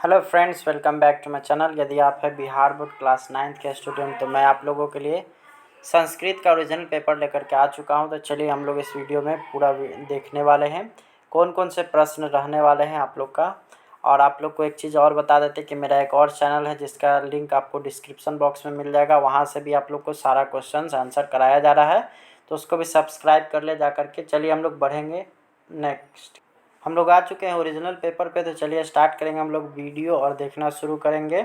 Hello friends, welcome back to my channel. यदि आप है बिहार बोर्ड क्लास 9th के स्टूडेंट तो मैं आप लोगों के लिए संस्कृत का ओरिजिनल पेपर लेकर के आ चुका हूं। तो चलिए हम लोग इस वीडियो में पूरा देखने वाले हैं कौन कौन से प्रश्न रहने वाले हैं आप लोग का। और आप लोग को एक चीज़ और बता देते कि मेरा एक और चैनल है जिसका लिंक आपको डिस्क्रिप्शन बॉक्स में मिल जाएगा। वहाँ से भी आप लोग को सारा क्वेश्चन आंसर कराया जा रहा है, तो उसको भी सब्सक्राइब कर ले जा करके। चलिए हम लोग बढ़ेंगे नेक्स्ट। हम लोग आ चुके हैं ओरिजिनल पेपर पे, तो चलिए स्टार्ट करेंगे हम लोग वीडियो और देखना शुरू करेंगे।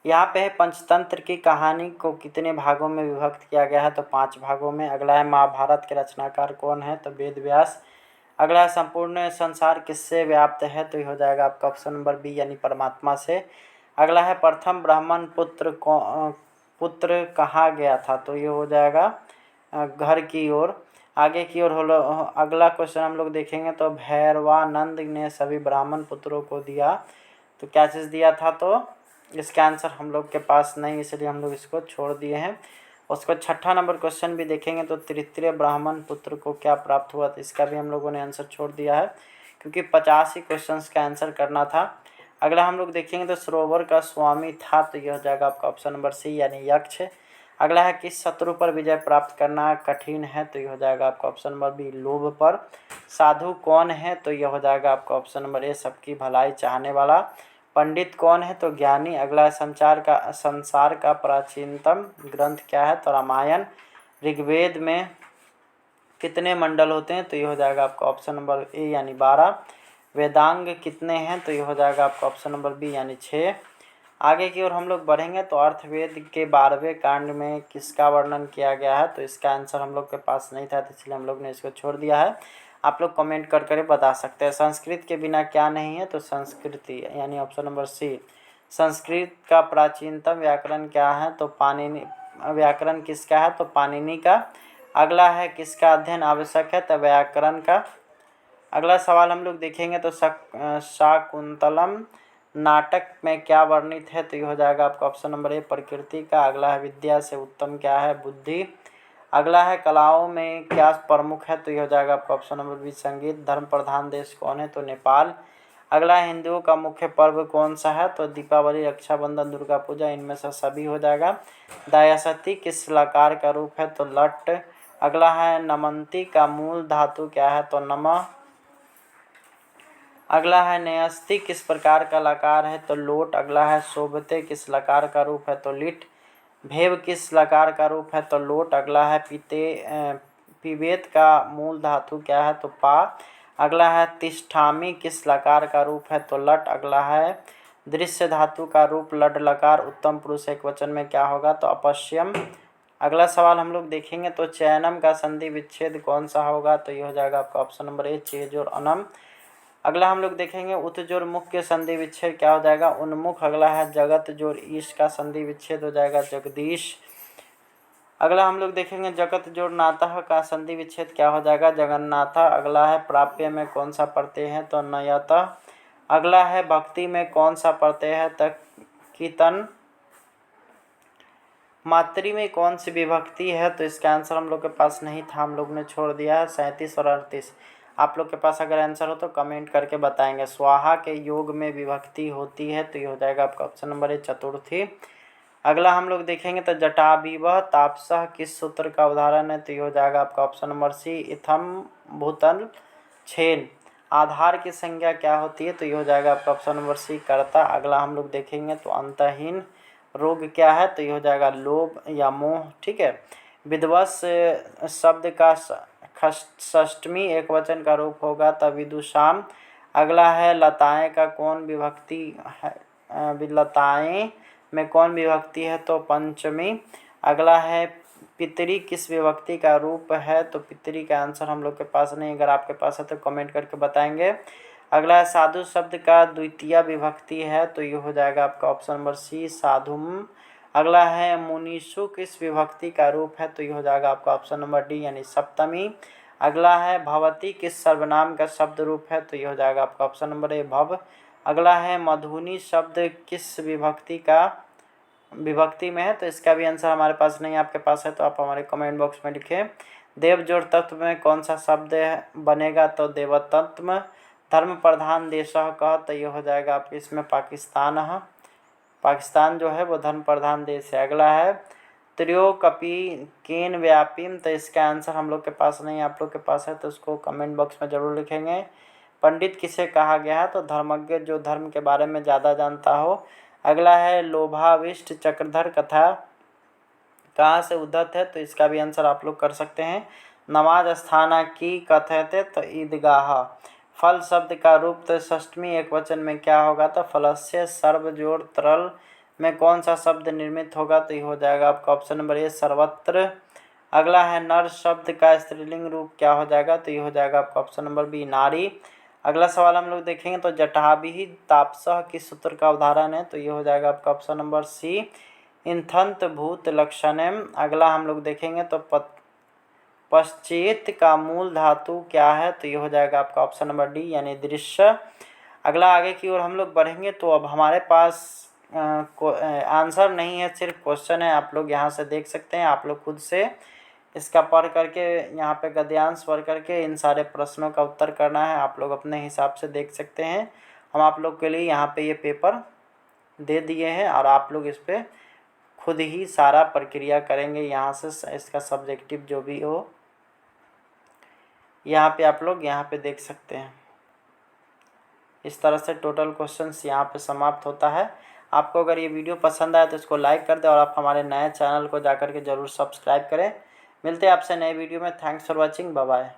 यहाँ पे है पंचतंत्र की कहानी को कितने भागों में विभक्त किया गया है, तो 5 भागों में। अगला है महाभारत के रचनाकार कौन है, तो वेद व्यास। अगला है संपूर्ण संसार किससे व्याप्त है, तो ये हो जाएगा आपका ऑप्शन नंबर बी यानी परमात्मा से। अगला है प्रथम ब्राह्मण पुत्र कहा गया था, तो ये हो जाएगा घर की ओर, आगे की ओर। हो अगला क्वेश्चन हम लोग देखेंगे तो भैरवानंद ने सभी ब्राह्मण पुत्रों को दिया, तो क्या चीज़ दिया था, तो इसका आंसर हम लोग के पास नहीं, इसलिए हम लोग इसको छोड़ दिए हैं। उसको छठा नंबर क्वेश्चन भी देखेंगे तो तृतीय ब्राह्मण पुत्र को क्या प्राप्त हुआ, तो इसका भी हम लोगों ने आंसर छोड़ दिया है क्योंकि 50 ही क्वेश्चन का आंसर करना था। अगला हम लोग देखेंगे तो सरोवर का स्वामी था, तो यह हो जाएगा आपका ऑप्शन नंबर सी यानी यक्ष। अगला है किस शत्रु पर विजय प्राप्त करना कठिन है, तो यह हो जाएगा आपका ऑप्शन नंबर बी लोभ पर। साधु कौन है, तो यह हो जाएगा आपका ऑप्शन नंबर ए सबकी भलाई चाहने वाला। पंडित कौन है, तो ज्ञानी। अगला है संसार का प्राचीनतम ग्रंथ क्या है, तो रामायण। ऋग्वेद में कितने मंडल होते हैं, तो ये हो जाएगा आपका ऑप्शन नंबर ए यानी 12। वेदांग कितने हैं, तो ये हो जाएगा आपका ऑप्शन नंबर बी यानी 6। आगे की ओर हम लोग बढ़ेंगे तो अर्थवेद के 12वें कांड में किसका वर्णन किया गया है, तो इसका आंसर हम लोग के पास नहीं था, तो इसलिए हम लोग ने इसको छोड़ दिया है। आप लोग कमेंट कर कर बता सकते हैं। संस्कृत के बिना क्या नहीं है, तो संस्कृति यानी ऑप्शन नंबर सी। संस्कृत का प्राचीनतम व्याकरण क्या है, तो पाणिनि। व्याकरण किसका है, तो पाणिनि का। अगला है किसका अध्ययन आवश्यक है, तो व्याकरण का। अगला सवाल हम लोग देखेंगे तो शाकुंतलम नाटक में क्या वर्णित है, तो ये हो जाएगा आपका ऑप्शन नंबर ए प्रकृति का। अगला है विद्या से उत्तम क्या है, बुद्धि। अगला है कलाओं में क्या प्रमुख है, तो ये हो जाएगा आपका ऑप्शन नंबर बी संगीत। धर्म प्रधान देश कौन है, तो नेपाल। अगला है हिंदुओं का मुख्य पर्व कौन सा है, तो दीपावली, रक्षाबंधन, दुर्गा पूजा, इनमें से सभी हो जाएगा। दयासती किस लकार का रूप है, तो लट। अगला है नमंती का मूल धातु क्या है, तो नमः। अगला है न्यस्ति किस प्रकार का लकार है, तो लोट। अगला है शोभते किस लकार का रूप है, तो लिट। भेव किस लकार का रूप है, तो लोट। अगला है पिबेत का मूल धातु क्या है, तो पा। अगला है तिष्ठामि किस लकार का रूप है, तो लट। अगला है दृश्य धातु का रूप लड लकार उत्तम पुरुष एक वचन में क्या होगा, तो अपश्यम। अगला सवाल हम लोग देखेंगे तो चयनम का संधि विच्छेद कौन सा होगा, तो ये हो जाएगा आपका ऑप्शन नंबर ए चेज और अनम। अगला हम लोग देखेंगे उत जोड़ मुख के संधि विच्छेद क्या हो जाएगा, उन्मुख। अगला है जगत जोड़ ईश का संधि विच्छेद हो जाएगा जगदीश। अगला हम लोग देखेंगे जगत जोड़ नातः का संधि विच्छेद क्या हो जाएगा, जगन्नाथा। अगला है प्राप्य में कौन सा प्रत्यय है, तो नयतः। अगला है भक्ति में कौन सा प्रत्यय है, तो कीर्तन। मातृ में कौन सी विभक्ति है, तो इसका आंसर हम लोग के पास नहीं था, हम लोग ने छोड़ दिया है। 37 और 38 आप लोग के पास अगर आंसर हो तो कमेंट करके बताएंगे। स्वाहा के योग में विभक्ति होती है, तो ये हो जाएगा आपका ऑप्शन नंबर ए चतुर्थी। अगला हम लोग देखेंगे तो जटाभिवः तापसः किस सूत्र का उदाहरण है, तो ये हो जाएगा आपका ऑप्शन नंबर सी इथम भूतल छेन। आधार की संज्ञा क्या होती है, तो ये हो जाएगा आपका ऑप्शन नंबर सी कर्ता। अगला हम लोग देखेंगे तो अंतहीन रोग क्या है, तो ये हो जाएगा लोभ या मोह, ठीक है। विध्वंस शब्द का षष्टमी एक वचन का रूप होगा, तब विदुषाम। अगला है लताएं का कौन विभक्ति है, लताएं में कौन विभक्ति है, तो पंचमी। अगला है पितरी किस विभक्ति का रूप है, तो पितरी का आंसर हम लोग के पास नहीं, अगर आपके पास है तो कमेंट करके बताएंगे। अगला है साधु शब्द का द्वितीय विभक्ति है, तो ये हो जाएगा आपका ऑप्शन नंबर सी साधुम। अगला है मुनीषु किस विभक्ति का रूप है, तो ये हो जाएगा आपका ऑप्शन नंबर डी यानी सप्तमी। अगला है भवती किस सर्वनाम का शब्द रूप है, तो ये हो जाएगा आपका ऑप्शन नंबर ए भव। अगला है मधुनी शब्द किस विभक्ति में है, तो इसका भी आंसर हमारे पास नहीं, आपके पास है तो आप हमारे कमेंट बॉक्स में लिखें। देव जोड़ तत्व में कौन सा शब्द बनेगा, तो देवतत्व। धर्म प्रधान देश कह, तो ये हो जाएगा आपके इसमें पाकिस्तान है। पाकिस्तान जो है वो धर्म प्रधान देश है। अगला है त्र्योकपी केन व्यापीम, तो इसका आंसर हम लोग के पास नहीं, आप लोग के पास है तो उसको कमेंट बॉक्स में ज़रूर लिखेंगे। पंडित किसे कहा गया है, तो धर्मज्ञ जो धर्म के बारे में ज़्यादा जानता हो। अगला है लोभाविष्ट चक्रधर कथा कहाँ से उद्धत है, तो इसका भी आंसर आप लोग कर सकते हैं। नमाज स्थाना की कथयते, तो ईदगाह। फल शब्द का रूप तो षष्टमी एक वचन में क्या होगा, तो फलस्य सर्व जोड़ तरल में कौन सा शब्द निर्मित होगा, तो ये हो जाएगा आपका ऑप्शन नंबर ए सर्वत्र। अगला है नर शब्द का स्त्रीलिंग रूप क्या हो जाएगा, तो ये हो जाएगा आपका ऑप्शन नंबर बी नारी। अगला सवाल हम लोग देखेंगे तो जटाभिः तापसः किस सूत्र का उदाहरण है, तो ये हो जाएगा आपका ऑप्शन नंबर सी इंथंत भूत लक्षणम। अगला हम लोग देखेंगे तो पश्चेत का मूल धातु क्या है, तो ये हो जाएगा आपका ऑप्शन नंबर डी यानी दृश्य। अगला आगे की ओर हम लोग बढ़ेंगे तो अब हमारे पास आंसर नहीं है, सिर्फ क्वेश्चन है। आप लोग यहाँ से देख सकते हैं, आप लोग खुद से इसका पढ़ करके यहाँ पे गद्यांश पढ़ करके इन सारे प्रश्नों का उत्तर करना है। आप लोग अपने हिसाब से देख सकते हैं। हम आप लोग के लिए यहाँ पे ये पेपर दे दिए हैं और आप लोग इस पर खुद ही सारा प्रक्रिया करेंगे। यहाँ से इसका सब्जेक्टिव जो भी हो यहाँ पे आप लोग यहाँ पे देख सकते हैं। इस तरह से टोटल क्वेश्चंस यहाँ पे समाप्त होता है। आपको अगर ये वीडियो पसंद आए तो इसको लाइक कर दें और आप हमारे नए चैनल को जाकर के ज़रूर सब्सक्राइब करें। मिलते हैं आपसे नए वीडियो में। Thanks for watching, bye bye.